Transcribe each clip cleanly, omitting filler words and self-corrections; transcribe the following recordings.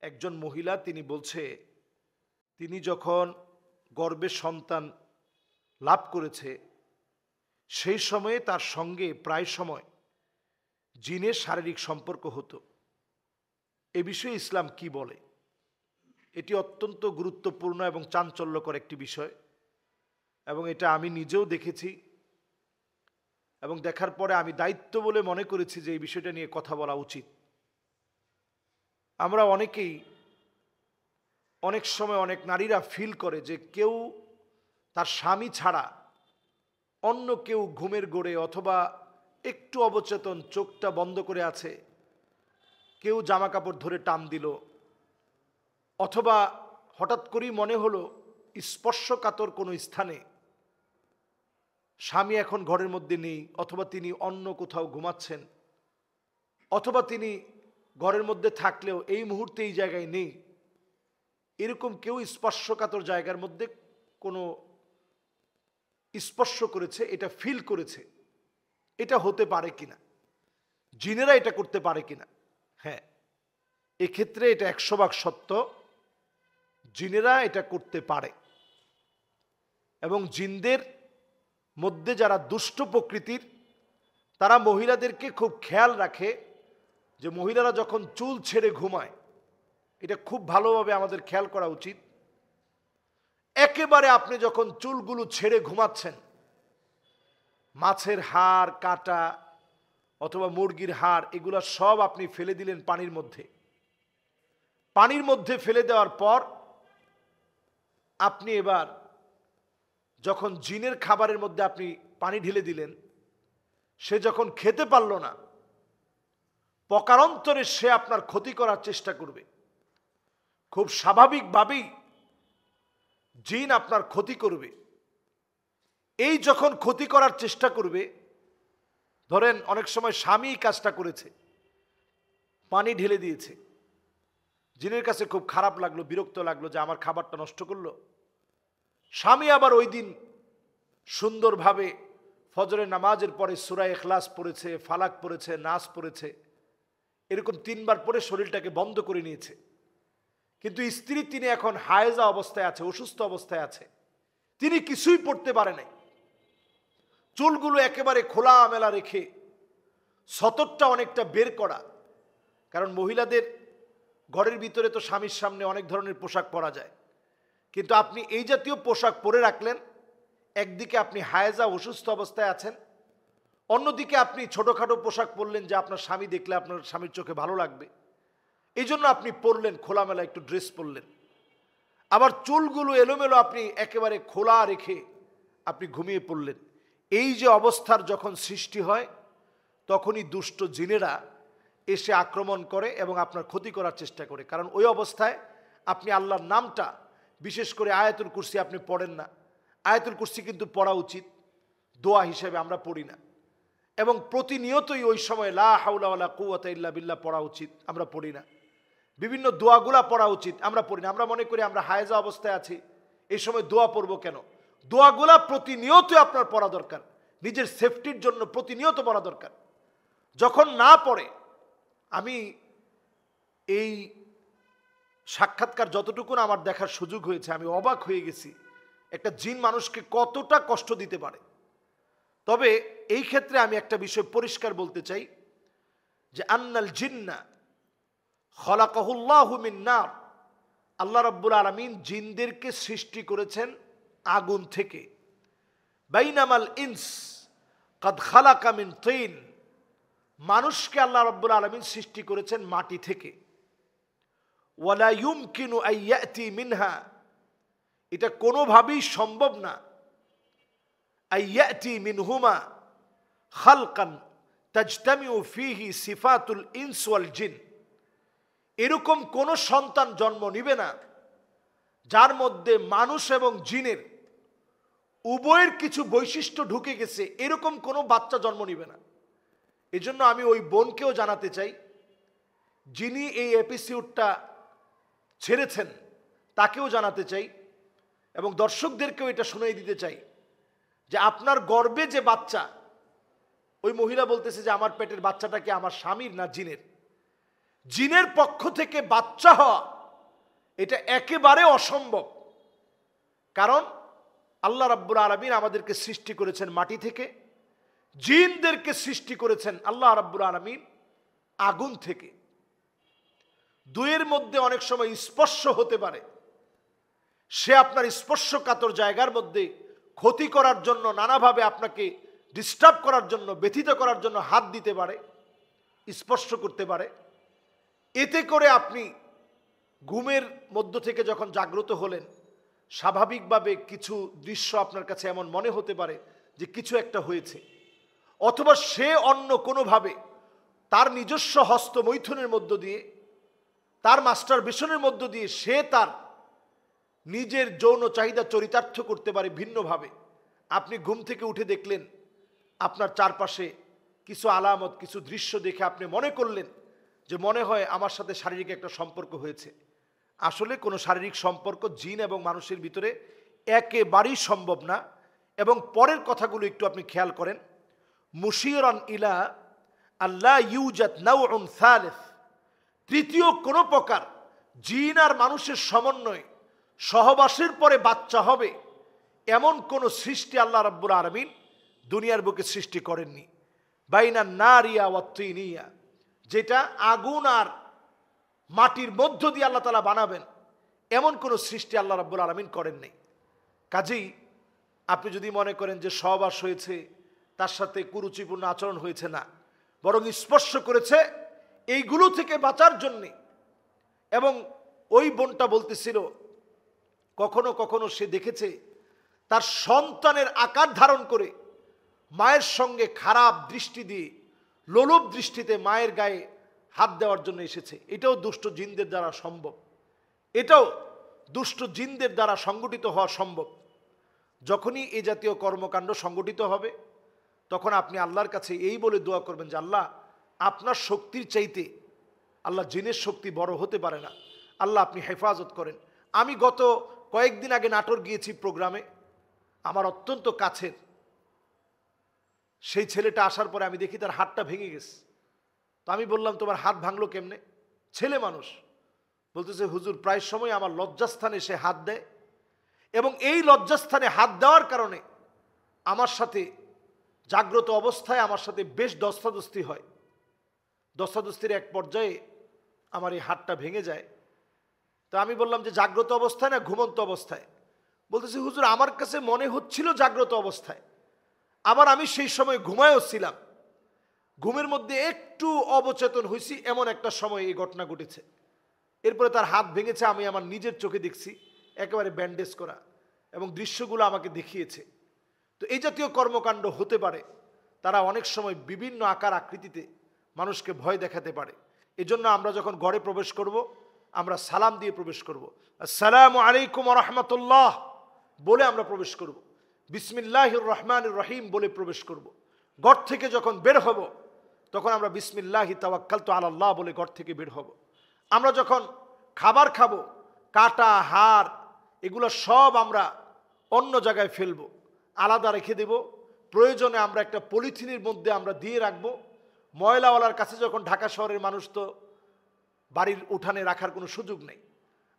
একজন মহিলা তিনি বলছে তিনি যখন গর্ভে সন্তান লাভ করেছে সেই সময়ে তার সঙ্গে প্রায় সময় জিনের শারীরিক সম্পর্ক হতো। এ বিষয়ে ইসলাম কি বলে? এটি অত্যন্ত গুরুত্বপূর্ণ এবং চাঞ্চল্যকর একটি বিষয়, এবং এটা আমি নিজেও দেখেছি এবং দেখার পরে আমি দায়িত্ব বলে মনে করেছি যে এই বিষয়টা নিয়ে কথা বলা উচিত। আমরা অনেকেই অনেক সময় অনেক নারীরা ফিল করে যে কেউ তার স্বামী ছাড়া অন্য কেউ ঘুমের ঘোরে অথবা একটু অবচেতন চোখটা বন্ধ করে আছে, কেউ জামা কাপড় ধরে টান দিল, অথবা হঠাৎ করেই মনে হলো স্পর্শকাতর কোনো স্থানে স্বামী এখন ঘরের মধ্যে নেই, অথবা তিনি অন্য কোথাও ঘুমাচ্ছেন, অথবা তিনি ঘরের মধ্যে থাকলেও এই মুহূর্তে এই জায়গায় নেই। এরকম কেউ স্পর্শকাতর জায়গার মধ্যে কোনো স্পর্শ করেছে, এটা ফিল করেছে, এটা হতে পারে কিনা, জিনেরা এটা করতে পারে কিনা? হ্যাঁ, এক্ষেত্রে এটা 100% সত্য, জিনেরা এটা করতে পারে। এবং জিনদের মধ্যে যারা দুষ্ট প্রকৃতির তারা মহিলাদেরকে খুব খেয়াল রাখে যে মহিলারা যখন চুল ছেড়ে ঘুমায়, এটা খুব ভালোভাবে আমাদের খেয়াল করা উচিত। একেবারে আপনি যখন চুলগুলো ছেড়ে ঘুমাচ্ছেন, মাছের হাড় কাটা অথবা মুরগির হাড় এগুলো সব আপনি ফেলে দিলেন পানির মধ্যে। পানির মধ্যে ফেলে দেওয়ার পর আপনি এবার যখন জিনের খাবারের মধ্যে আপনি পানি ঢেলে দিলেন, সে যখন খেতে পারল না, প্রকারান্তরে সে আপনার ক্ষতি করার চেষ্টা করবে। খুব স্বাভাবিকভাবেই জিন আপনার ক্ষতি করবে। এই যখন ক্ষতি করার চেষ্টা করবে, ধরেন অনেক সময় স্বামী কাজটা করেছে, পানি ঢেলে দিয়েছে, জিনের কাছে খুব খারাপ লাগলো, বিরক্ত লাগলো যে আমার খাবারটা নষ্ট করলো। স্বামী আবার ওই দিন সুন্দরভাবে ফজরের নামাজের পরে সূরা ইখলাস পড়েছে, ফালাক পড়েছে, নাস পড়েছে, এরকম 3 বার পরে শরীরটাকে বন্ধ করে নিয়েছে। কিন্তু স্ত্রী তিনি এখন হায়েজা অবস্থায় আছে, অসুস্থ অবস্থায় আছে, তিনি কিছুই পড়তে পারে নাই। চুলগুলো একেবারে খোলা মেলা রেখে সতরটা অনেকটা বের করা, কারণ মহিলাদের ঘরের ভিতরে তো স্বামীর সামনে অনেক ধরনের পোশাক পরা যায়, কিন্তু আপনি এই জাতীয় পোশাক পরে রাখলেন। একদিকে আপনি হায়েজা অসুস্থ অবস্থায় আছেন, অন্যদিকে আপনি ছোটোখাটো পোশাক পরলেন যে আপনার স্বামী দেখলে আপনার স্বামীর চোখে ভালো লাগবে, এই জন্য আপনি পরলেন, খোলামেলা একটু ড্রেস পরলেন। আবার চুলগুলো এলোমেলো আপনি একেবারে খোলা রেখে আপনি ঘুমিয়ে পড়লেন। এই যে অবস্থার যখন সৃষ্টি হয়, তখনই দুষ্ট জিনেরা এসে আক্রমণ করে এবং আপনার ক্ষতি করার চেষ্টা করে। কারণ ওই অবস্থায় আপনি আল্লাহর নামটা, বিশেষ করে আয়াতুল কুরসি আপনি পড়েন না। আয়াতুল কুরসি কিন্তু পড়া উচিত, দোয়া হিসেবে আমরা পড়ি না। এবং প্রতিনিয়তই ওই সময় লা হাওলা ওয়ালা কুওয়াতা ইল্লা বিল্লাহ পড়া উচিত, আমরা পড়ি না। বিভিন্ন দোয়াগুলা পড়া উচিত, আমরা পড়ি না। আমরা মনে করি আমরা হায়েজা অবস্থায় আছি, এই সময় দোয়া পড়বো কেন? দোয়াগুলা প্রতিনিয়ত আপনার পড়া দরকার, নিজের সেফটির জন্য প্রতিনিয়ত পড়া দরকার। যখন না পড়ে, আমি এই সাক্ষাৎকার যতটুকু আমার দেখার সুযোগ হয়েছে, আমি অবাক হয়ে গেছি একটা জিন মানুষকে কতটা কষ্ট দিতে পারে। তবে এই ক্ষেত্রে আমি একটা বিষয় পরিষ্কার বলতে চাই যে আন্নাল জিন্না খলাকাহুল্লাহু মিন নার, আল্লাহ রাব্বুল আলামিন জিনদেরকে সৃষ্টি করেছেন আগুন থেকে। বাইনামাল ইনস কাদ খালাকা মিন তিন, মানুষকে আল্লাহ রাব্বুল আলামিন সৃষ্টি করেছেন মাটি থেকে। ওয়ালা ইউমকিনু আন ইয়াতি মিনহা, এটা কোনোভাবেই সম্ভব না, আন ইয়াতি মিনহুমা খালকান তাজতামিউ ফীহি সিফাতুল ইনস ওয়াল জিন, এরকম কোন সন্তান জন্ম নিবে না যার মধ্যে মানুষ এবং জিনের উভয়ের কিছু বৈশিষ্ট্য ঢুকে গেছে, এরকম কোনো বাচ্চা জন্ম নিবে না। এজন্য আমি ওই বোনকেও জানাতে চাই, যিনি এই এপিসোডটা ছেড়েছেন তাকেও জানাতে চাই, এবং দর্শকদেরকেও এটা শুনিয়ে দিতে চাই যে আপনার গর্ভে যে বাচ্চা, ওই মহিলা বলতেছে যে আমার পেটের বাচ্চাটা কি আমার স্বামীর না জিনের? জিনের পক্ষ থেকে বাচ্চা হওয়া এটা একেবারে অসম্ভব। কারণ আল্লাহ রাব্বুল আলামিন আমাদেরকে সৃষ্টি করেছেন মাটি থেকে, জিনদেরকে সৃষ্টি করেছেন আল্লাহ রাব্বুল আলামিন আগুন থেকে। দুয়ের মধ্যে অনেক সময় স্পর্শ হতে পারে। সে আপনার স্পর্শকাতর জায়গার মধ্যে ক্ষতি করার জন্য, নানাভাবে আপনাকে ডিস্টার্ব করার জন্য, ব্যথিত করার জন্য হাত দিতে পারে, স্পর্শ করতে পারে। এতে করে আপনি ঘুমের মধ্য থেকে যখন জাগ্রত হলেন, স্বাভাবিকভাবে কিছু দৃশ্য আপনার কাছে এমন মনে হতে পারে যে কিছু একটা হয়েছে, অথবা সে অন্য কোনোভাবে তার নিজস্ব হস্তমৈথুনের মধ্য দিয়ে, তার মাস্টার বেশনের মধ্য দিয়ে সে তার নিজের যৌন চাহিদা চরিতার্থ করতে পারে ভিন্নভাবে। আপনি ঘুম থেকে উঠে দেখলেন আপনার চারপাশে কিছু আলামত, কিছু দৃশ্য দেখে আপনি মনে করলেন যে মনে হয় আমার সাথে শারীরিক একটা সম্পর্ক হয়েছে। আসলে কোনো শারীরিক সম্পর্ক জিন এবং মানুষের ভিতরে একেবারেই সম্ভব না। এবং পরের কথাগুলো একটু আপনি খেয়াল করেন। মুশিরান ইলা আল্লাহ ইউজাদ নাউউন সালিস, তৃতীয় কোনো প্রকার জিন আর মানুষের সমন্বয় সহবাসের পরে বাচ্চা হবে এমন কোন সৃষ্টি আল্লাহ রাব্বুল আলামিন দুনিয়ার বুকে সৃষ্টি করেননি। বাইনা নারিয়া ওয়া তিনিয়া, যেটা আগুন আর মাটির মধ্য দিয়ে আল্লাহ তাআলা বানাবেন এমন কোন সৃষ্টি আল্লাহ রাব্বুল আলামিন করেননি। কাজেই আপনি যদি মনে করেন যে সহবাস হয়েছে, তার সাথে কুরুচিপূর্ণ আচরণ হয়েছে, না, বরং স্পর্শ করেছে এইগুলো থেকে বাঁচার জন্যে। এবং ওই বোনটা বলতেছিল কখনো কখনো সে দেখেছে তার সন্তানের আকার ধারণ করে মায়ের সঙ্গে খারাপ দৃষ্টি দিয়ে, লোলুপ দৃষ্টিতে মায়ের গায়ে হাত দেওয়ার জন্য এসেছে। এটাও দুষ্ট জিনদের দ্বারা সম্ভব, এটাও দুষ্ট জিনদের দ্বারা সংগঠিত হওয়া সম্ভব। যখনই এই জাতীয় কর্মকাণ্ড সংগঠিত হবে তখন আপনি আল্লাহর কাছে এই বলে দোয়া করবেন যে আল্লাহ, আপনার শক্তির চাইতে আল্লাহ জিনের শক্তি বড় হতে পারে না, আল্লাহ আপনি হেফাজত করেন। আমি গত কয়েকদিন আগে নাটোর গিয়েছি প্রোগ্রামে, আমার অত্যন্ত কাছের সেই ছেলেটা আসার পরে আমি দেখি তার হাতটা ভেঙে গেছে। তো আমি বললাম তোমার হাত ভাঙলো কেমনে? ছেলে মানুষ বলতেছে হুজুর প্রায় সময় আমার লজ্জাস্থানে সে হাত দেয় এবং এই লজ্জাস্থানে হাত দেওয়ার কারণে আমার সাথে জাগ্রত অবস্থায় আমার সাথে বেশ ধস্তাধস্তি হয়। ধস্তাধস্তির এক পর্যায়ে আমার এই হাতটা ভেঙে যায়। তো আমি বললাম যে জাগ্রত অবস্থায় না ঘুমন্ত অবস্থায়? বলতেছে হুজুর আমার কাছে মনে হচ্ছিল জাগ্রত অবস্থায়, আবার আমি সেই সময় ঘুমায়ও ছিলাম, ঘুমের মধ্যে একটু অবচেতন হয়েছি, এমন একটা সময় এই ঘটনা ঘটেছে। এরপরে তার হাত ভেঙেছে, আমি আমার নিজের চোখে দেখছি, একেবারে ব্যান্ডেজ করা, এবং দৃশ্যগুলো আমাকে দেখিয়েছে। তো এই জাতীয় কর্মকাণ্ড হতে পারে। তারা অনেক সময় বিভিন্ন আকার আকৃতিতে মানুষকে ভয় দেখাতে পারে। এজন্য আমরা যখন ঘরে প্রবেশ করব আমরা সালাম দিয়ে প্রবেশ করব, আসসালামু আলাইকুম ওয়া রাহমাতুল্লাহ বলে আমরা প্রবেশ করব, বিসমিল্লাহির রহমানির রহিম বলে প্রবেশ করব। ঘর থেকে যখন বের হব তখন আমরা বিসমিল্লাহি তাওয়াক্কালতু আলাল্লাহ বলে ঘর থেকে বের হব। আমরা যখন খাবার খাবো, কাটা হাড় এগুলো সব আমরা অন্য জায়গায় ফেলবো, আলাদা রেখে দেব। প্রয়োজনে আমরা একটা পলিথিনের মধ্যে আমরা দিয়ে রাখবো। ময়লাওয়ালার কাছে যখন, ঢাকা শহরের মানুষ তো বাড়ির উঠানে রাখার কোনো সুযোগ নেই,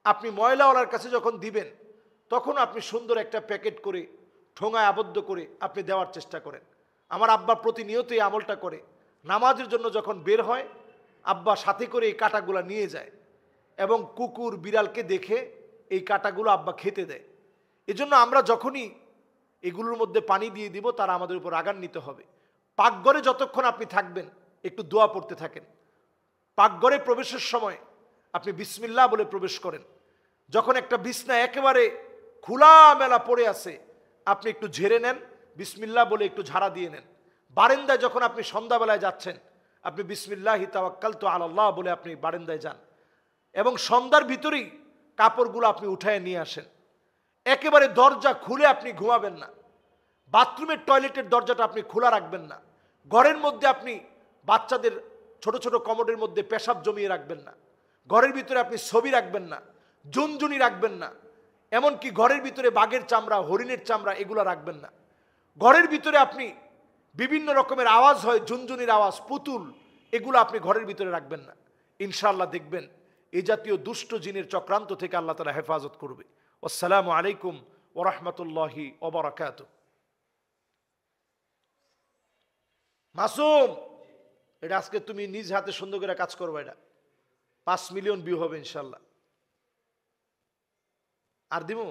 আপনি ময়লাওয়ালার কাছে যখন দিবেন তখন আপনি সুন্দর একটা প্যাকেট করে ঠোঙায় আবদ্ধ করে আপনি দেওয়ার চেষ্টা করেন। আমার আব্বা প্রতিনিয়ত এই আমলটা করে। নামাজের জন্য যখন বের হয় আব্বা সাথে করে এই কাঁটাগুলো নিয়ে যায় এবং কুকুর বিড়ালকে দেখে এই কাঁটাগুলো আব্বা খেতে দেয়। এজন্য আমরা যখনই এগুলোর মধ্যে পানি দিয়ে দিব তারা আমাদের উপর রাগান্বিত হবে। পাকঘরে যতক্ষণ আপনি থাকবেন একটু দোয়া পড়তে থাকেন। পাকঘরে প্রবেশের সময় আপনি বিসমিল্লাহ বলে প্রবেশ করেন। যখন একটা বিছনা একেবারে খোলামেলা পড়ে আছে আপনি একটু ঝেড়ে নেন, বিসমিল্লাহ বলে একটু ঝাড়া দিয়ে নেন। বারান্দায় যখন আপনি সন্ধ্যাবেলায় যাচ্ছেন আপনি বিসমিল্লাহি তাওয়াক্কালতু আলাল্লাহ বলে আপনি বারান্দায় যান এবং সন্ধ্যার ভিতরেই কাপড়গুলো আপনি উঠায় নিয়ে আসেন। একেবারে দরজা খুলে আপনি ঘুমাবেন না। বাথরুমের টয়লেটের দরজাটা আপনি খোলা রাখবেন না। ঘরের মধ্যে আপনি বাচ্চাদের ছোট ছোট কমোডের মধ্যে পেশাব জমিয়ে রাখবেন না। ঘরের ভিতরে আপনি ছবি রাখবেন না, ঝুনঝুনি রাখবেন না, এমনকি ঘরের ভিতরে বাঘের চামড়া, হরিণের চামড়া এগুলো রাখবেন না। ঘরের ভিতরে আপনি বিভিন্ন রকমের আওয়াজ হয়, ঝুনঝুনির আওয়াজ, পুতুল, এগুলো আপনি ঘরের ভিতরে রাখবেন না। ইনশাআল্লাহ দেখবেন এই জাতীয় দুষ্ট জিনের চক্রান্ত থেকে আল্লাহ তাআলা হেফাজত করবে। আসসালামু আলাইকুম ওয়া রাহমাতুল্লাহি ওয়া বারাকাতুহু। মাসুম, এটা আজকে তুমি নিজ হাতে সুন্দর করে কাজ করবে, এটা 5 মিলিয়ন ভিউ হবে ইনশাআল্লাহ। আর দিমু